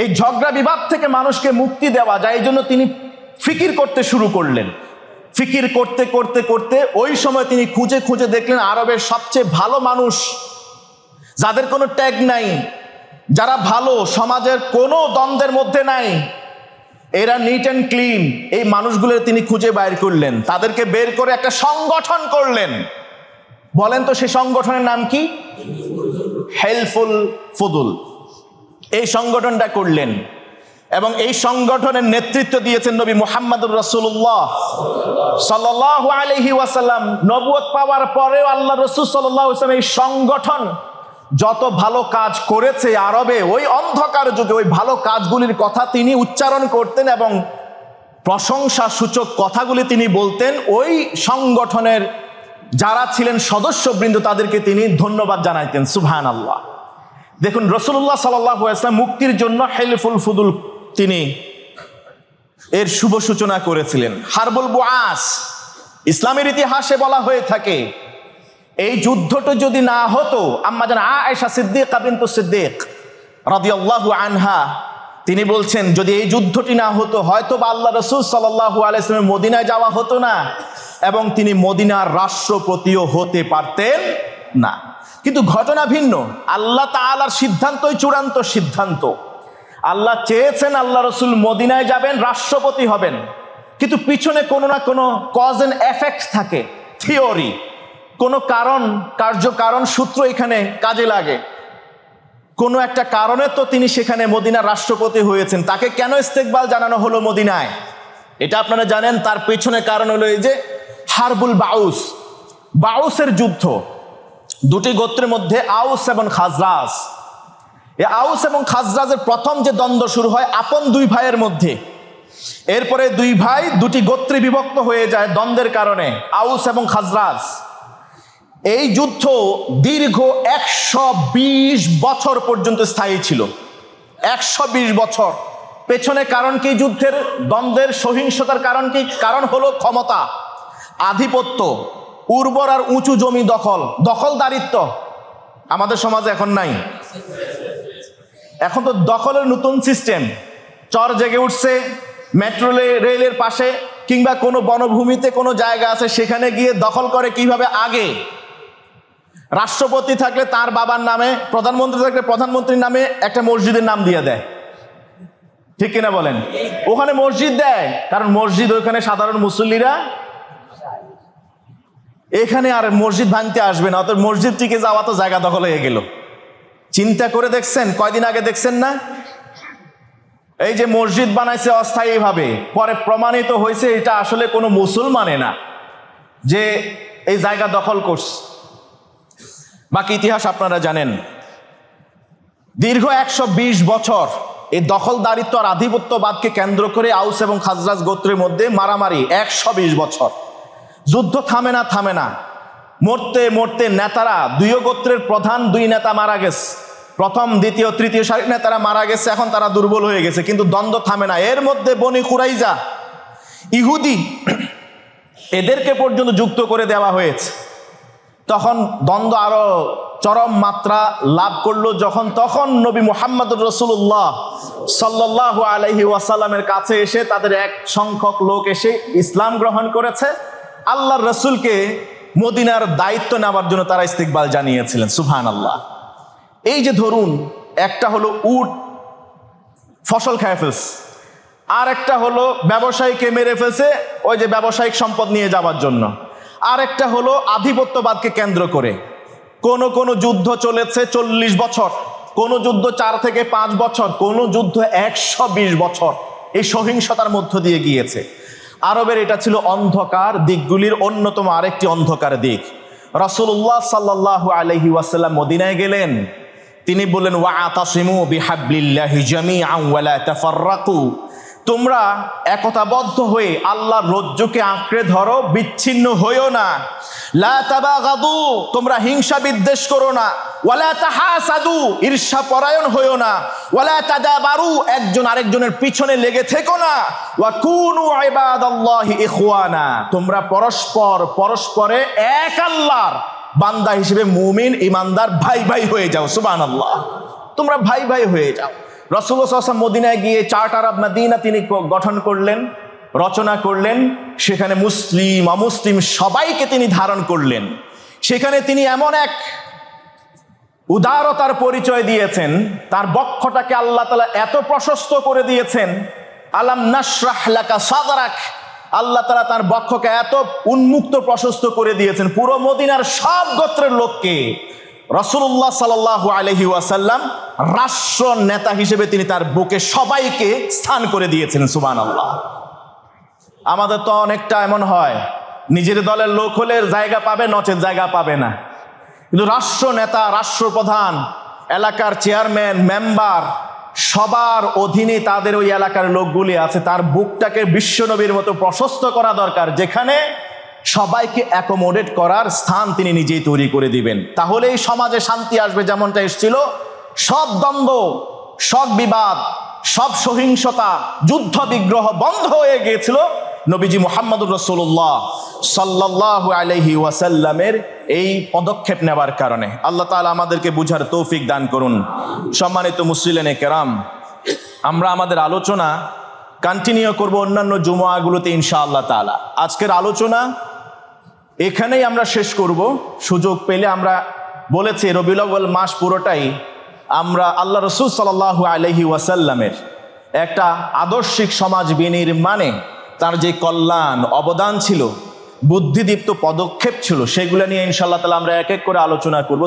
S1: এই ঝগড়া বিবাদ থেকে মানুষকে মুক্তি দেওয়া যায়। এই জন্য তিনি ফিকির করতে শুরু করলেন। ফিকির করতে করতে করতে ওই সময় তিনি খুঁজে খুঁজে দেখলেন আরবের সবচেয়ে ভালো মানুষ, যাদের কোনো ট্যাগ নাই, যারা ভালো, সমাজের কোনো দ্বন্দ্বের মধ্যে নাই, এরা নিট অ্যান্ড ক্লিন, এই মানুষগুলোর তিনি খুঁজে বাইর করলেন। তাদেরকে বের করে একটা সংগঠন করলেন। বলেন তো সেই সংগঠনের নাম কি? হেলফুল ফুদুল। এই সংগঠনটা করলেন এবং এই সংগঠনের নেতৃত্ব দিয়েছেন নবী মুহাম্মদুর রাসূলুল্লাহ সাল্লাল্লাহু আলাইহি ওয়াসাল্লাম। নবুয়ত পাওয়ার পরেও আল্লাহ রাসূল সাল্লাল্লাহু আলাইহি ওয়াসাল্লাম এই সংগঠন যত ভালো কাজ করেছে আরবে, ওই অন্ধকার যুগে ওই ভালো কাজগুলির কথা তিনি উচ্চারণ করতেন এবং প্রশংসা সূচক কথাগুলি তিনি বলতেন। ওই সংগঠনের যারা ছিলেন সদস্যবৃন্দ তাদেরকে তিনি ধন্যবাদ জানাইতেন। সুবহানাল্লাহ। দেখুন, রাসূলুল্লাহ সাল্লাল্লাহু আলাইহি ওয়াসাল্লাম মুক্তির জন্য হেলফুল ফুদুল তিনি এর শুভ সূচনা করেছিলেন। হারবুল বুআস, ইসলামের ইতিহাসে বলা হয়ে থাকে এই যুদ্ধটা যদি না হতো, আম্মা জান আয়েশা সিদ্দিকা বিনতু সিদ্দিক রাদিয়াল্লাহু আনহা তিনি বলছেন যদি এই যুদ্ধটি না হতো হয়তো বা আল্লাহ রাসূল সাল্লাল্লাহু আলাইহি ওয়াসাল্লাম মদিনায় যাওয়া হতো না এবং তিনি মদিনার রাষ্ট্রপতিও হতে পারতেন না। কিন্তু ঘটনা ভিন্ন। আল্লাহ তাআলার সিদ্ধান্তই চূড়ান্ত সিদ্ধান্ত। আল্লাহ চেয়েছেন আল্লাহ রাসূল মদিনায় যাবেন, রাষ্ট্রপতি হবেন, কিন্তু পিছনে কোনো না কোনো কজ এন্ড এফেক্ট থাকে, থিওরি, কোনো কারণ, কার্যকারণ সূত্র এখানে কাজে লাগে। কোনো একটা কারণে তো তিনি সেখানে মদিনার রাষ্ট্রপতি হয়েছেন। তাকে কেন ইস্তেকবাল জানানো হলো মদিনায়, এটা আপনারা জানেন। তার পেছনে কারণ হলো এই যে হারবুল বাউসের যুদ্ধ। দুটি গোত্রের মধ্যে আউস এবং খাজরাজ। এই আউস এবং খাজরাজের প্রথম যে দ্বন্দ্ব শুরু হয় আপন দুই ভাইয়ের মধ্যে, এরপরে দুই ভাই দুটি গোত্রে বিভক্ত হয়ে যায় দ্বন্দ্বের কারণে, আউস এবং খাজরাজ। এই যুদ্ধ দীর্ঘ 120 বছর পর্যন্ত স্থায়ী ছিল। 120 বছর। পেছনে কারণ কি? যুদ্ধের দ্বন্দ্বের সহিংসতার কারণ কি? কারণ হলো ক্ষমতা, আধিপত্য, উর্বর আর উঁচু জমি দখলদারিত্ব। আমাদের সমাজে এখন নাই। এখন তো দখলের নতুন সিস্টেম, চর জেগে উঠছে। মেট্রো রেলের পাশে কিংবা কোনো বনভূমিতে কোনো জায়গা আছে সেখানে গিয়ে দখল করে কিভাবে আগে। রাষ্ট্রপতি থাকলে তার বাবার নামে, প্রধানমন্ত্রী থাকলে প্রধানমন্ত্রীর নামে একটা মসজিদের নাম দিয়ে দেয়, ঠিক কিনা বলেন? ওখানে মসজিদ দেয়, কারণ মসজিদ ওখানে সাধারণ মুসল্লিরা, এখানে আর মসজিদ ভাঙতে আসবে না, অত মসজিদ টিকে যাওয়া তো জায়গা দখল হয়ে গেল। চিন্তা করে দেখছেন? কয়দিন আগে দেখছেন না, এই যে মসজিদ বানাইছে অস্থায়ীভাবে, পরে প্রমাণিত হয়েছে এটা আসলে কোনো মুসলমানে না, যে এই জায়গা দখল করছে। বাকি ইতিহাস আপনারা জানেন। দীর্ঘ 120 বছর এই দখলদারিত্ব আর আধিপত্যবাদকে কেন্দ্র করে আউস এবং খাজরাজ গোত্রের মধ্যে মারামারি 120 বছর। যুদ্ধ থামে না। মরতে মরতে নেতারা, দুই গোত্রের প্রধান 2 নেতা মারা গেছে, প্রথম দ্বিতীয় তৃতীয় সারির নেতারা মারা গেছে, এখন তারা দুর্বল হয়ে গেছে, কিন্তু দ্বন্দ্ব থামে না। এর মধ্যে বনি কুরাইজা, ইহুদি, এদেরকে পর্যন্ত যুক্ত করে দেওয়া হয়েছে। তখন দ্বন্দ্ব আরো চরম মাত্রা লাভ করলো তখন নবী মুহাম্মদুর রাসূলুল্লাহ সাল্লাল্লাহু আলাইহি ওয়াসাল্লামের কাছে এসে তাদের এক সংখ্যক লোক এসে ইসলাম গ্রহণ করেছে। আল্লাহর রাসূলকে মদিনার দায়িত্ব নেওয়ার জন্য তারা ইস্তিকবাল জানিয়েছিলেন। সুবহানাল্লাহ। এই যে ধরুন, একটা হলো উট ফসল খেয়ে ফেলছে, আর একটা হলো ব্যবসায়ীকে মেরে ফেলছে ওই যে ব্যবসায়িক সম্পদ নিয়ে যাওয়ার জন্য, আর একটা হলো আধিপত্যবাদকে কেন্দ্র করে কোন যুদ্ধ চলেছে 40 বছর, কোন যুদ্ধ 4 থেকে 5 বছর, কোন যুদ্ধ 120 বছর। এই সহিংসতার মধ্য দিয়ে গিয়েছে। আরবের এটা ছিল অন্ধকার দিকগুলির অন্যতম আরেকটি অন্ধকার দিক। রাসূলুল্লাহ সাল্লাল্লাহু আলাইহি ওয়াসাল্লাম মদিনায় গেলেন, তিনি বললেন ওয়াতাসিমু বিহাবলিল্লাহি জামিআন ওয়া লা তাফাররাকু, তোমরা একতাবদ্ধ হয়ে আল্লাহর রজ্জুকে আঁকড়ে ধরো, বিচ্ছিন্ন হইও না। লা তাবাগাদু, তোমরা হিংসা বিদ্বেষ করো না। ওয়ালা তাহাসাদু, ঈর্ষা পরায়ণ হইও না। ওয়ালা তাদাবারু, একজন আরেকজনের পিছনে লেগে থেকো না। ওয়া কুনু ইবাদাল্লাহি ইখওয়ানা, তোমরা পরস্পরে এক আল্লাহর বান্দা হিসেবে মুমিন ইমানদার ভাই ভাই হয়ে যাও। সুবহানাল্লাহ, তোমরা ভাই ভাই হয়ে যাও। রাসূলুল্লাহ সাল্লাল্লাহু আলাইহি ওয়াসাল্লাম মদিনায় গিয়ে চার্টার অফ মদিনা তিনি গঠন করলেন, রচনা করলেন। সেখানে মুসলিম অমুসলিম সবাইকে তিনি ধারণ করলেন। সেখানে তিনি এমন এক উদারতার পরিচয় দিয়েছেন, তার বক্ষটাকে আল্লাহ তাআলা এত প্রশস্ত করে দিয়েছেন। আলাম নাশরাহ লাকা সাদরাক, আল্লাহ তাআলা তার বক্ষকে এত উন্মুক্ত প্রশস্ত করে দিয়েছেন, পুরো মদিনার সব গোত্রের লোককে রাসূলুল্লাহ সাল্লাল্লাহু আলাইহি ওয়াসাল্লাম রাষ্ট্র নেতা হিসেবে তিনি তার বুকে সবাইকে স্থান করে দিয়েছেন। সুবহানাল্লাহ। আমাদের তো অনেকটা এমন হয়, নিজের দলের লোক হলে জায়গা পাবে, নচেত জায়গা পাবে না। কিন্তু রাষ্ট্র নেতা, রাষ্ট্রপ্রধান, এলাকার চেয়ারম্যান, মেম্বার, সবার অধীনে তাদের ওই এলাকার লোকগুলি আছে, তার বুকটাকে বিশ্বনবীর মতো প্রশস্ত করা দরকার, যেখানে সবাইকে অ্যাকোমোডেট করার স্থান তিনি নিজেই তৈরি করে দিবেন। তাহলে এই সমাজে শান্তি আসবে, যেমনটা এসেছিল। সব দ্বন্দ্ব, সব বিবাদ, সব সহিংসতা, যুদ্ধ বিগ্রহ বন্ধ হয়ে গিয়েছিল নবীজি মুহাম্মদুর রাসূলুল্লাহ সাল্লাল্লাহু আলাইহি ওয়াসাল্লামের এই পদক্ষেপ নেওয়ার কারণে। আল্লাহ তাআলা আমাদেরকে বুঝার তৌফিক দান করুন। সম্মানিত মুসলিনে কেরাম, আমরা আমাদের আলোচনা কন্টিনিউ করব অন্যান্য জুমআগুলোতে ইনশাআল্লাহ তাআলা। আজকের আলোচনা এখানেই আমরা শেষ করব। সুযোগ পেলে আমরা বলেছি রবিউল আউয়াল মাস পুরোটাই আমরা আল্লাহ রাসূল সাল্লাল্লাহু আলাইহি ওয়াসাল্লামের একটা আদর্শিক সমাজ বিনির্মাণে তার যে কল্যাণ অবদান ছিল, বুদ্ধিদীপ্ত পদক্ষেপ ছিল, সেগুলো নিয়ে ইনশাআল্লাহ তাআলা আমরা এক এক করে আলোচনা করব।